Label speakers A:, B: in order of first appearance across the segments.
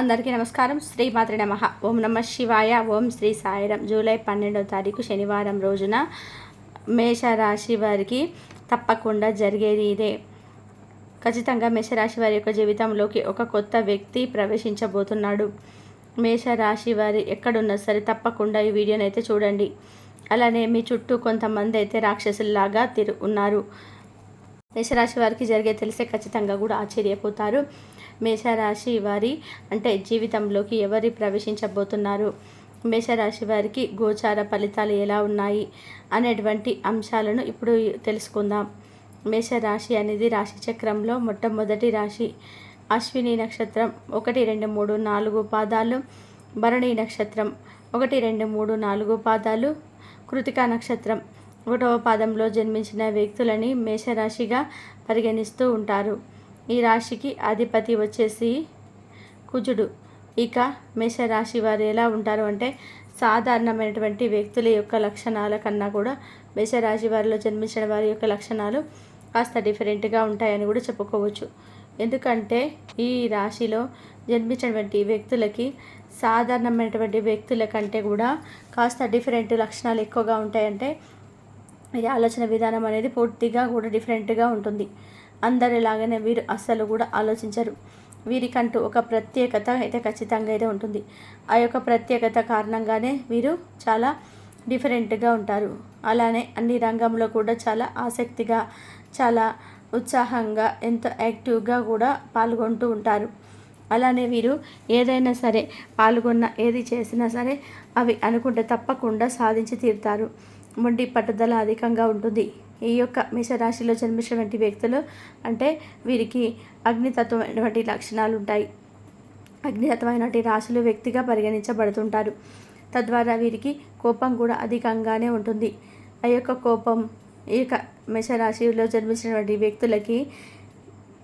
A: అందరికీ నమస్కారం. శ్రీమాత్రే నమః. ఓం నమ శివాయ. ఓం శ్రీ సాయిరం. జూలై 12వ తారీఖు శనివారం రోజున మేషరాశి వారికి తప్పకుండా జరిగేది ఇదే. ఖచ్చితంగా మేషరాశి వారి యొక్క జీవితంలోకి ఒక కొత్త వ్యక్తి ప్రవేశించబోతున్నాడు. మేషరాశి వారి ఎక్కడున్నా సరే తప్పకుండా ఈ వీడియోని అయితే చూడండి. అలానే మీ చుట్టూ కొంతమంది అయితే రాక్షసుల్లాగా ఉన్నారు. మేషరాశి వారికి జరిగే తెలిసే ఖచ్చితంగా కూడా ఆశ్చర్యపోతారు. మేషరాశి వారి అంటే జీవితంలోకి ఎవరు ప్రవేశించబోతున్నారు, మేషరాశి వారికి గోచార ఫలితాలు ఎలా ఉన్నాయి అనేటువంటి అంశాలను ఇప్పుడు తెలుసుకుందాం. మేషరాశి అనేది రాశి చక్రంలో మొట్టమొదటి రాశి. అశ్విని నక్షత్రం 1, 2, 3, 4 పాదాలు, భరణి నక్షత్రం 1, 2, 3, 4 పాదాలు, కృతికా నక్షత్రం 1వ పాదంలో జన్మించిన వ్యక్తులని మేషరాశిగా పరిగణిస్తూ ఉంటారు. ఈ రాశికి అధిపతి వచ్చేసి కుజుడు. ఇక మేషరాశి వారు ఎలా ఉంటారు అంటే సాధారణమైనటువంటి వ్యక్తుల యొక్క లక్షణాల కన్నా కూడా మేషరాశి వారిలో జన్మించిన వారి యొక్క లక్షణాలు కాస్త డిఫరెంట్గా ఉంటాయని కూడా చెప్పుకోవచ్చు. ఎందుకంటే ఈ రాశిలో జన్మించినటువంటి వ్యక్తులకి సాధారణమైనటువంటి వ్యక్తుల కంటే కూడా కాస్త డిఫరెంట్ లక్షణాలు ఎక్కువగా ఉంటాయంటే వీరి ఆలోచన విధానం అనేది పూర్తిగా కూడా డిఫరెంట్గా ఉంటుంది. అందరిలాగానే వీరు అస్సలు కూడా ఆలోచించరు. వీరికంటూ ఒక ప్రత్యేకత అయితే ఖచ్చితంగా అయితే ఉంటుంది. ఆ యొక్క ప్రత్యేకత కారణంగానే వీరు చాలా డిఫరెంట్గా ఉంటారు. అలానే అన్ని రంగంలో కూడా చాలా ఆసక్తిగా, చాలా ఉత్సాహంగా, ఎంతో యాక్టివ్గా కూడా పాల్గొంటూ ఉంటారు. అలానే వీరు ఏదైనా సరే ఏది చేసినా సరే అవి అనుకుంటే తప్పకుండా సాధించి తీరుతారు. మొండి పట్టుదల అధికంగా ఉంటుంది. ఈ యొక్క మేషరాశిలో జన్మించినటువంటి వ్యక్తులు అంటే వీరికి అగ్నితత్వమైనటువంటి లక్షణాలు ఉంటాయి. అగ్నితత్వమైనటువంటి రాశులు వ్యక్తిగా పరిగణించబడుతుంటారు. తద్వారా వీరికి కోపం కూడా అధికంగానే ఉంటుంది. ఆ యొక్క కోపం ఈ యొక్క మేషరాశిలో జన్మించినటువంటి వ్యక్తులకి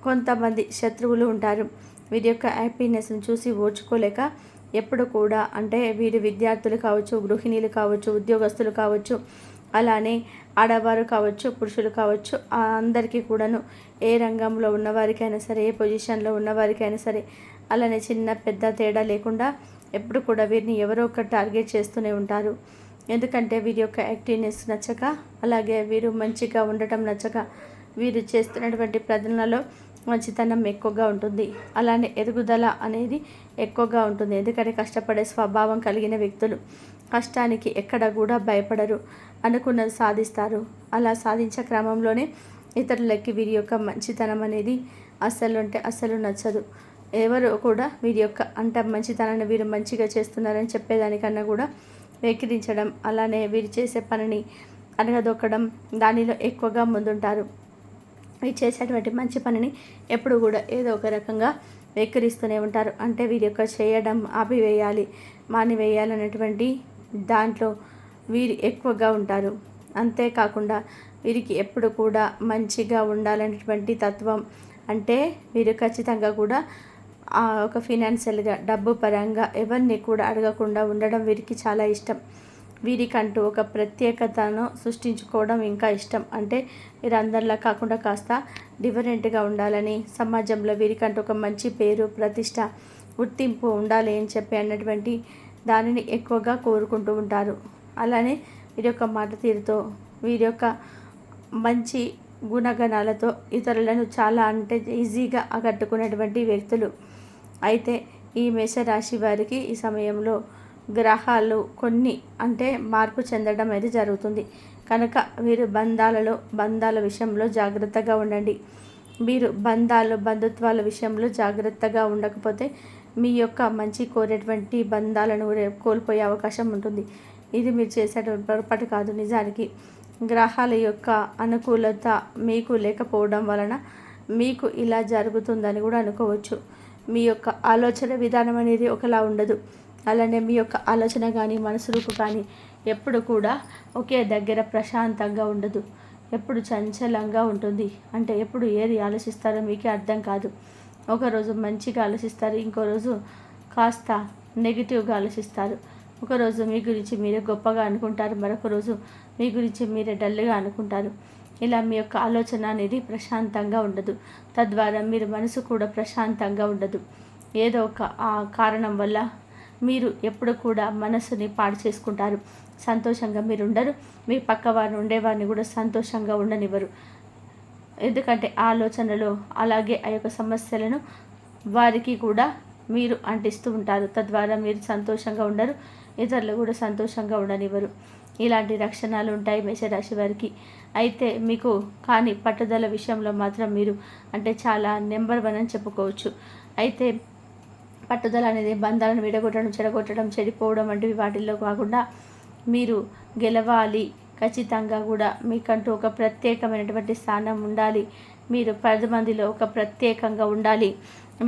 A: కొంతమంది శత్రువులు ఉంటారు. వీరి యొక్క హ్యాపీనెస్ని చూసి ఓర్చుకోలేక ఎప్పుడు కూడా అంటే వీరు విద్యార్థులు కావచ్చు, గృహిణీలు కావచ్చు, ఉద్యోగస్తులు కావచ్చు, అలానే ఆడవారు కావచ్చు, పురుషులు కావచ్చు, అందరికీ కూడాను ఏ రంగంలో ఉన్నవారికైనా సరే, ఏ పొజిషన్లో ఉన్నవారికైనా సరే అలానే చిన్న పెద్ద తేడా లేకుండా ఎప్పుడు కూడా వీరిని ఎవరో ఒకటి టార్గెట్ చేస్తూనే ఉంటారు. ఎందుకంటే వీరి యొక్క యాక్టివ్నెస్ నచ్చక, అలాగే వీరు మంచిగా ఉండటం నచ్చక, వీరు చేస్తున్నటువంటి ప్రజలలో మంచితనం ఎక్కువగా ఉంటుంది. అలానే ఎదుగుదల అనేది ఎక్కువగా ఉంటుంది. ఎందుకంటే కష్టపడే స్వభావం కలిగిన వ్యక్తులు కష్టానికి ఎక్కడ కూడా భయపడరు, అనుకున్నది సాధిస్తారు. అలా సాధించే క్రమంలోనే ఇతరులకి వీరి యొక్క మంచితనం అనేది అస్సలు నచ్చదు. ఎవరు కూడా వీరి యొక్క మంచితనాన్ని వీరు మంచిగా చేస్తున్నారని చెప్పేదానికన్నా కూడా వెక్కిరించడం, అలానే వీరు చేసే పనిని అనగదొక్కడం, దానిలో ఎక్కువగా ముందుంటారు. వీరు చేసేటువంటి మంచి పనిని ఎప్పుడు కూడా ఏదో ఒక రకంగా వెక్కిరిస్తూనే ఉంటారు. అంటే వీరి యొక్క చేయడం ఆపివేయాలి, మానివేయాలనేటువంటి దాంట్లో వీరు ఎక్కువగా ఉంటారు. అంతేకాకుండా వీరికి ఎప్పుడు కూడా మంచిగా ఉండాలనేటువంటి తత్వం. అంటే వీరు ఖచ్చితంగా కూడా ఒక ఫినాన్షియల్గా, డబ్బు పరంగా ఎవరిని కూడా అడగకుండా ఉండడం వీరికి చాలా ఇష్టం. వీరికంటూ ఒక ప్రత్యేకతను సృష్టించుకోవడం ఇంకా ఇష్టం. అంటే వీరు అందరిలా కాకుండా కాస్త డిఫరెంట్గా ఉండాలని, సమాజంలో వీరికంటూ ఒక మంచి పేరు, ప్రతిష్ట, గుర్తింపు ఉండాలి అని చెప్పి అన్నటువంటి దానిని ఎక్కువగా కోరుకుంటూ ఉంటారు. అలానే వీరి యొక్క మాట తీరుతో, వీరి యొక్క మంచి గుణగణాలతో ఇతరులను చాలా ఈజీగా ఆకట్టుకునేటువంటి వ్యక్తులు. అయితే ఈ మేషరాశి వారికి ఈ సమయంలో గ్రహాలు కొన్ని మార్పు చెందడం అనేది జరుగుతుంది. కనుక వీరు బంధాల విషయంలో జాగ్రత్తగా ఉండండి. మీరు బంధుత్వాల విషయంలో జాగ్రత్తగా ఉండకపోతే మీ యొక్క మంచి కోరేటువంటి బంధాలను కోల్పోయే అవకాశం ఉంటుంది. ఇది మీరు చేసేటువంటి పొరపాటు కాదు. నిజానికి గ్రహాల యొక్క అనుకూలత మీకు లేకపోవడం వలన మీకు ఇలా జరుగుతుందని కూడా అనుకోవచ్చు. మీ యొక్క ఆలోచన విధానం అనేది ఒకలా ఉండదు. అలానే మీ యొక్క ఆలోచన కానీ, మనసులకు కానీ ఎప్పుడు కూడా ఒకే దగ్గర ప్రశాంతంగా ఉండదు. ఎప్పుడు చంచలంగా ఉంటుంది. అంటే ఎప్పుడు ఏది ఆలోచిస్తారో మీకే అర్థం కాదు. ఒకరోజు మంచిగా ఆలోచిస్తారు, ఇంకో రోజు కాస్త నెగిటివ్గా ఆలోచిస్తారు. ఒకరోజు మీ గురించి మీరే గొప్పగా అనుకుంటారు, మరొక రోజు మీ గురించి మీరే డల్గా అనుకుంటారు. ఇలా మీ యొక్క ఆలోచన అనేది ప్రశాంతంగా ఉండదు. తద్వారా మీరు మనసు కూడా ప్రశాంతంగా ఉండదు. ఏదో ఒక కారణం వల్ల మీరు ఎప్పుడు కూడా మనసుని పాడు చేసుకుంటారు. సంతోషంగా మీరు ఉండరు. మీ పక్క వారిని ఉండేవారిని కూడా సంతోషంగా ఉండనివ్వరు. ఎందుకంటే ఆలోచనలు అలాగే ఆ యొక్క సమస్యలను వారికి కూడా మీరు అంటిస్తూ ఉంటారు. తద్వారా మీరు సంతోషంగా ఉండరు, ఇతరులు కూడా సంతోషంగా ఉండనివ్వరు. ఇలాంటి లక్షణాలు ఉంటాయి మేషరాశి వారికి. అయితే మీకు కానీ పట్టుదల విషయంలో మాత్రం మీరు అంటే చాలా నెంబర్ 1 అని చెప్పుకోవచ్చు. అయితే పట్టుదల అనేది బంధాలను విడగొట్టడం, చెడగొట్టడం, చెడిపోవడం వంటివి వాటిల్లో కాకుండా మీరు గెలవాలి, ఖచ్చితంగా కూడా మీకంటూ ఒక ప్రత్యేకమైనటువంటి స్థానం ఉండాలి, మీరు 10 మందిలో ఒక ప్రత్యేకంగా ఉండాలి,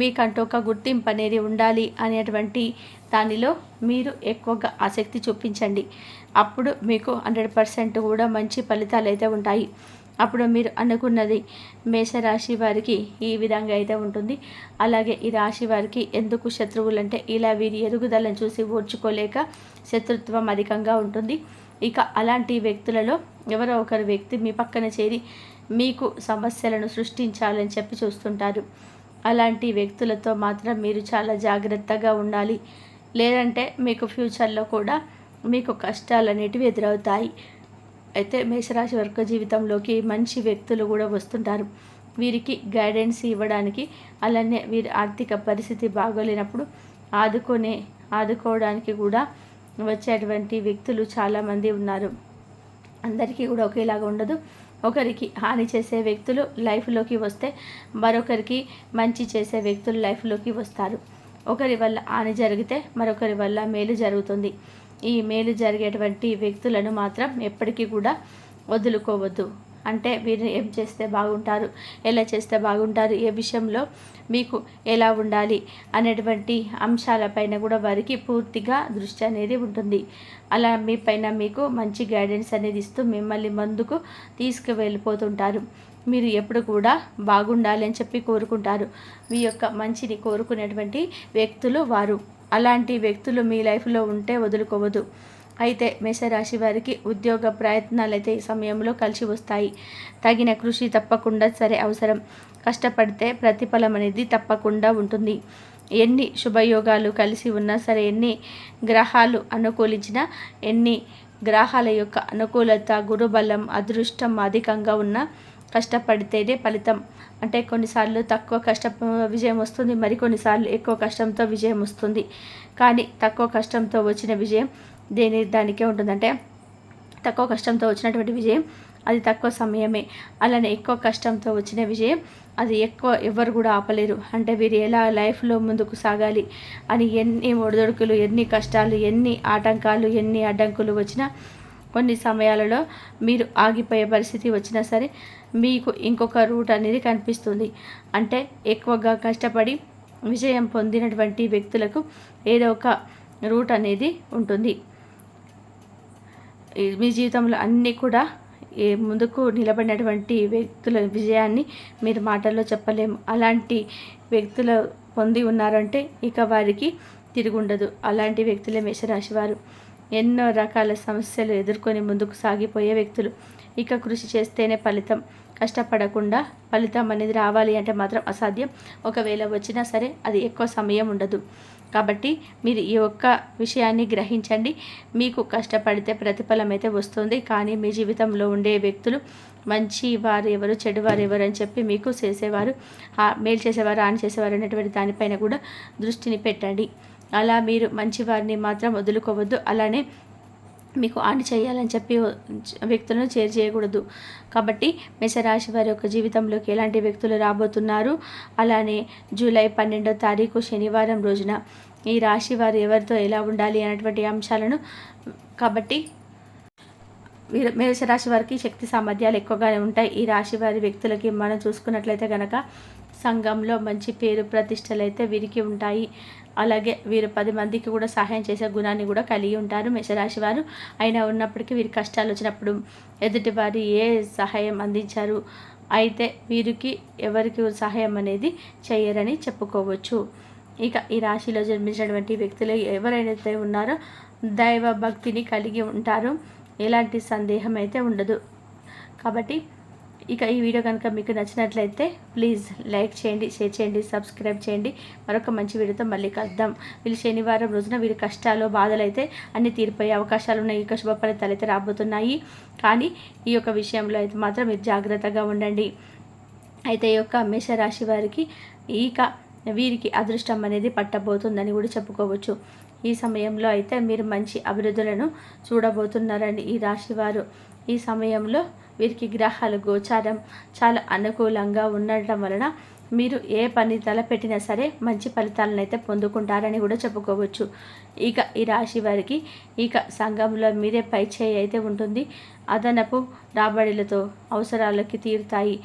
A: మీకంటూ ఒక గుర్తింపు అనేది ఉండాలి అనేటువంటి దానిలో మీరు ఎక్కువగా ఆసక్తి చూపించండి. అప్పుడు మీకు 100% కూడా మంచి ఫలితాలు అయితే ఉంటాయి. అప్పుడు మీరు అనుకున్నది మేషరాశి వారికి ఈ విధంగా అయితే ఉంటుంది. అలాగే ఈ రాశి వారికి ఎందుకు శత్రువులంటే ఇలా వీరి ఎదుగుదలను చూసి ఓర్చుకోలేక శత్రుత్వం అధికంగా ఉంటుంది. ఇక అలాంటి వ్యక్తులలో ఎవరో ఒకరు వ్యక్తి మీ పక్కన చేరి మీకు సమస్యలను సృష్టించాలని చెప్పి చూస్తుంటారు. అలాంటి వ్యక్తులతో మాత్రం మీరు చాలా జాగ్రత్తగా ఉండాలి. లేదంటే మీకు ఫ్యూచర్లో కూడా మీకు కష్టాలు అనేటివి ఎదురవుతాయి. అయితే మేషరాశి వర్గ జీవితంలోకి మంచి వ్యక్తులు కూడా వస్తుంటారు. వీరికి గైడెన్స్ ఇవ్వడానికి, అలానే వీరి ఆర్థిక పరిస్థితి బాగోలేనప్పుడు ఆదుకోవడానికి కూడా వచ్చేటువంటి వ్యక్తులు చాలామంది ఉన్నారు. అందరికీ కూడా ఒకేలాగా ఉండదు. ఒకరికి హాని చేసే వ్యక్తులు లైఫ్లోకి వస్తే మరొకరికి మంచి చేసే వ్యక్తులు లైఫ్లోకి వస్తారు. ఒకరి వల్ల హాని జరిగితే మరొకరి వల్ల మేలు జరుగుతుంది. ఈ మేలు జరిగేటువంటి వ్యక్తులను మాత్రం ఎప్పటికీ కూడా వదులుకోవద్దు. అంటే వీరు ఏం చేస్తే బాగుంటారు, ఎలా చేస్తే బాగుంటారు, ఏ విషయంలో మీకు ఎలా ఉండాలి అనేటువంటి అంశాలపైన కూడా వారికి పూర్తిగా దృష్టి అనేది ఉంటుంది. అలా మీ పైన మీకు మంచి గైడెన్స్ అనేది ఇస్తూ మిమ్మల్ని ముందుకు తీసుకువెళ్ళిపోతుంటారు. మీరు ఎప్పుడు కూడా బాగుండాలి అని చెప్పి కోరుకుంటారు. మీ యొక్క మంచిని కోరుకునేటువంటి వ్యక్తులు వారు. అలాంటి వ్యక్తులు మీ లైఫ్లో ఉంటే వదులుకోవద్దు. అయితే మేషరాశి వారికి ఉద్యోగ ప్రయత్నాలు అయితే ఈ సమయంలో కలిసి వస్తాయి. తగిన కృషి తప్పకుండా సరే అవసరం. కష్టపడితే ప్రతిఫలం అనేది తప్పకుండా ఉంటుంది. ఎన్ని శుభయోగాలు కలిసి ఉన్నా సరే, ఎన్ని గ్రహాలు అనుకూలించినా, ఎన్ని గ్రహాల యొక్క అనుకూలత, గురుబలం, అదృష్టం అధికంగా ఉన్నా కష్టపడితేనే ఫలితం. అంటే కొన్నిసార్లు తక్కువ విజయం వస్తుంది, మరికొన్నిసార్లు ఎక్కువ కష్టంతో విజయం వస్తుంది. కానీ తక్కువ కష్టంతో వచ్చిన విజయం దానికే ఉంటుందంటే తక్కువ కష్టంతో వచ్చినటువంటి విజయం అది తక్కువ సమయమే. అలానే ఎక్కువ కష్టంతో వచ్చిన విజయం అది ఎవరు కూడా ఆపలేరు. అంటే వీరు ఎలా లైఫ్లో ముందుకు సాగాలి అని ఎన్ని ఒడిదొడుకులు, ఎన్ని కష్టాలు, ఎన్ని ఆటంకాలు, ఎన్ని అడ్డంకులు వచ్చినా, కొన్ని సమయాలలో మీరు ఆగిపోయే పరిస్థితి వచ్చినా సరే మీకు ఇంకొక రూట్ అనేది కనిపిస్తుంది. అంటే ఎక్కువగా కష్టపడి విజయం పొందినటువంటి వ్యక్తులకు ఏదో ఒక రూట్ అనేది ఉంటుంది. మీ జీవితంలో అన్నీ కూడా ముందుకు నిలబడినటువంటి వ్యక్తుల విజయాన్ని మీరు మాటల్లో చెప్పలేము. అలాంటి వ్యక్తులు పొంది ఉన్నారంటే ఇక వారికి తిరుగుండదు. అలాంటి వ్యక్తులే మేషరాశి వారు. ఎన్నో రకాల సమస్యలు ఎదుర్కొని ముందుకు సాగిపోయే వ్యక్తులు. ఇక కృషి చేస్తేనే ఫలితం. కష్టపడకుండా ఫలితం అనేది రావాలి అంటే మాత్రం అసాధ్యం. ఒకవేళ వచ్చినా సరే అది ఎక్కువ సమయం ఉండదు. కాబట్టి మీరు ఈ ఒక్క విషయాన్ని గ్రహించండి. మీకు కష్టపడితే ప్రతిఫలం అయితే వస్తుంది. కానీ మీ జీవితంలో ఉండే వ్యక్తులు మంచి వారు ఎవరు, చెడువారు ఎవరు అని చెప్పి మీకు చేసేవారు, మేలు చేసేవారు, హాని చేసేవారు అనేటువంటి దానిపైన కూడా దృష్టిని పెట్టండి. అలా మీరు మంచివారిని మాత్రం వదులుకోవద్దు. అలానే మీకు హాని చేయాలని చెప్పి వ్యక్తులను చేయకూడదు. కాబట్టి మేషరాశి వారి యొక్క జీవితంలోకి ఎలాంటి వ్యక్తులు రాబోతున్నారు, అలానే జూలై 12వ తారీఖు శనివారం రోజున ఈ రాశి వారు ఎవరితో ఎలా ఉండాలి అనేటువంటి అంశాలను, కాబట్టి మేషరాశి వారికి శక్తి సామర్థ్యాలు ఎక్కువగానే ఉంటాయి. ఈ రాశి వారి వ్యక్తులకి మనం చూసుకున్నట్లయితే కనుక సంఘంలో మంచి పేరు ప్రతిష్టలు అయితే వీరికి ఉంటాయి. అలాగే వీరు 10 మందికి కూడా సహాయం చేసే గుణాన్ని కూడా కలిగి ఉంటారు మేషరాశి వారు. అయినా ఉన్నప్పటికీ వీరి కష్టాలు వచ్చినప్పుడు ఎదుటి వారి ఏ సహాయం అందించారు, అయితే వీరికి ఎవరికి సహాయం అనేది చేయరని చెప్పుకోవచ్చు. ఇక ఈ రాశిలో జన్మించినటువంటి వ్యక్తులు ఎవరైతే ఉన్నారో దైవ భక్తిని కలిగి ఉంటారో ఎలాంటి సందేహం అయితే ఉండదు. కాబట్టి ఇక ఈ వీడియో కనుక మీకు నచ్చినట్లయితే ప్లీజ్ లైక్ చేయండి, షేర్ చేయండి, సబ్స్క్రైబ్ చేయండి. మరొక మంచి వీడియోతో మళ్ళీ కలుద్దాం. వీళ్ళు శనివారం రోజున వీరి కష్టాలు బాధలు అయితే అన్ని తీరిపోయే అవకాశాలు ఉన్నాయి. ఇక శుభ ఫలితాలు అయితే రాబోతున్నాయి. కానీ ఈ యొక్క విషయంలో అయితే మాత్రం మీరు జాగ్రత్తగా ఉండండి. అయితే ఈ యొక్క మేషరాశి వారికి వీరికి అదృష్టం అనేది పట్టబోతుందని కూడా చెప్పుకోవచ్చు. ఈ సమయంలో అయితే మీరు మంచి అభివృద్ధులను చూడబోతున్నారండి. ఈ రాశివారు ఈ సమయంలో వీరికి గ్రహాలు గోచారం చాలా అనుకూలంగా ఉండటం వలన మీరు ఏ పని తలపెట్టినా సరే మంచి ఫలితాలను అయితే పొందుకుంటారని కూడా చెప్పుకోవచ్చు. ఇక ఈ రాశి వారికి సంఘంలో మీరే పై చేయి అయితే ఉంటుంది. అదనపు రాబడిలతో అవసరాలకి తీరుతాయి.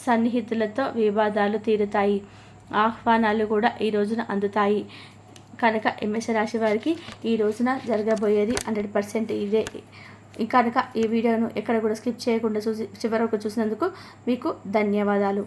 A: సన్నిహితులతో వివాదాలు తీరుతాయి. ఆహ్వానాలు కూడా ఈ రోజున అందుతాయి. కనుక మేషరాశి వారికి ఈ రోజున జరగబోయేది 100% ఇదే. కనుక ఈ వీడియోను ఎక్కడ కూడా స్కిప్ చేయకుండా చివరకు చూసినందుకు మీకు ధన్యవాదాలు.